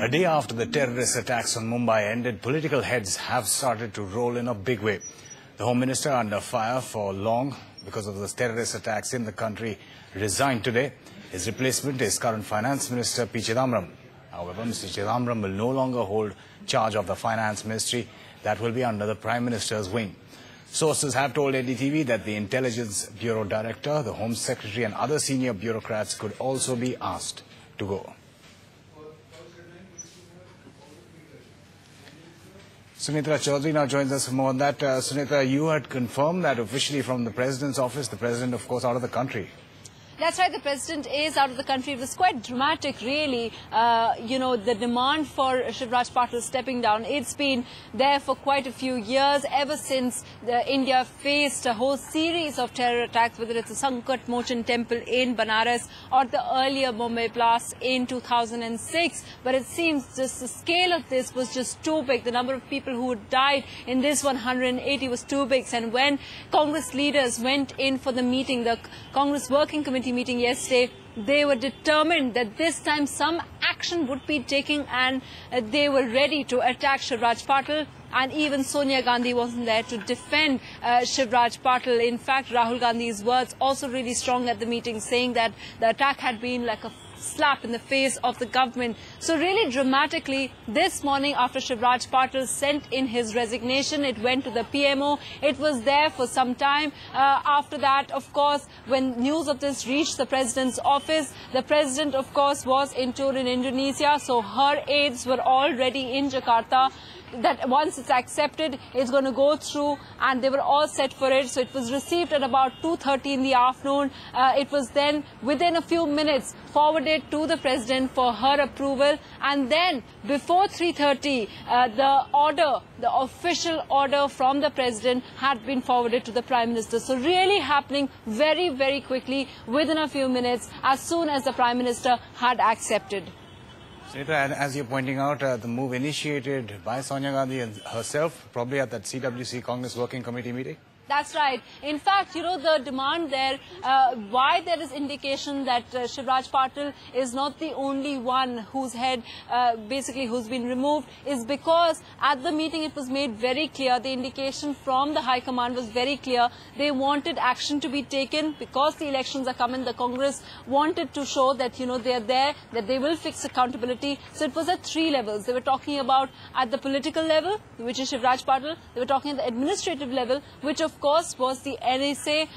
A day after the terrorist attacks on Mumbai ended, political heads have started to roll in a big way. The Home Minister, under fire for long because of the terrorist attacks in the country, resigned today. His replacement is current Finance Minister P. Chidambaram. However, Mr. Chidambaram will no longer hold charge of the Finance Ministry. That will be under the Prime Minister's wing. Sources have told NDTV that the Intelligence Bureau Director, the Home Secretary and other senior bureaucrats could also be asked to go. Sunitra Chaudhary now joins us for more on that. Sunitra, you had confirmed that officially from the President's office, the President, of course, out of the country. That's right, the President is out of the country. It was quite dramatic, really, the demand for Shivraj Patil stepping down. It's been there for quite a few years, ever since India faced a whole series of terror attacks, whether it's the Sankat Mochan Temple in Banaras or the earlier Mumbai blast in 2006. But it seems just the scale of this was just too big. The number of people who died in this 180 was too big. And when Congress leaders went in for the meeting, the Congress Working Committee meeting yesterday, they were determined that this time some action would be taken, and they were ready to attack Shivraj Patil. And even Sonia Gandhi wasn't there to defend Shivraj Patil. In fact, Rahul Gandhi's words also really strong at the meeting, saying that the attack had been like a slap in the face of the government. So really dramatically, this morning after Shivraj Patil sent in his resignation, it went to the PMO. It was there for some time. After that, of course, when news of this reached the President's office, the President, of course, was in tour in Indonesia. So her aides were already in Jakarta. That once it's accepted, it's going to go through, and they were all set for it. So it was received at about 2:30 in the afternoon. It was then within a few minutes forwarded to the President for her approval, and then before 3:30 the official order from the President had been forwarded to the Prime Minister. So really happening very, very quickly, within a few minutes, as soon as the Prime Minister had accepted. Sunitra, and as you're pointing out, the move initiated by Sonia Gandhi herself, probably at that CWC Congress Working Committee meeting? That's right. In fact, the demand there, why there is indication that Shivraj Patil is not the only one whose head, who's been removed, is because at the meeting it was made very clear, the indication from the High Command was very clear. They wanted action to be taken because the elections are coming. The Congress wanted to show that, they are there, that they will fix accountability. So it was at three levels. They were talking about at the political level, which is Shivraj Patil. They were talking at the administrative level, which of course was the NSA,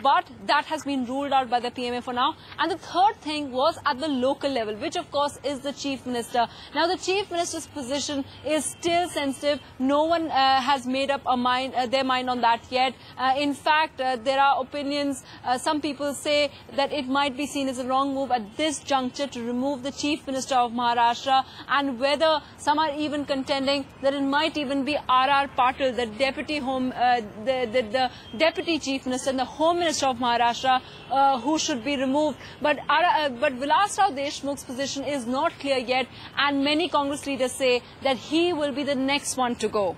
but that has been ruled out by the PMA for now. And the third thing was at the local level, which of course is the Chief Minister. Now the Chief Minister's position is still sensitive. No one has made up their mind on that yet. In fact, there are opinions. Some people say that it might be seen as a wrong move at this juncture to remove the Chief Minister of Maharashtra, and whether some are even contending that it might even be R.R. Patil, the the Deputy Chief Minister and the Home Minister of Maharashtra, who should be removed. But Vilas Rao Deshmukh's position is not clear yet, and many Congress leaders say that he will be the next one to go.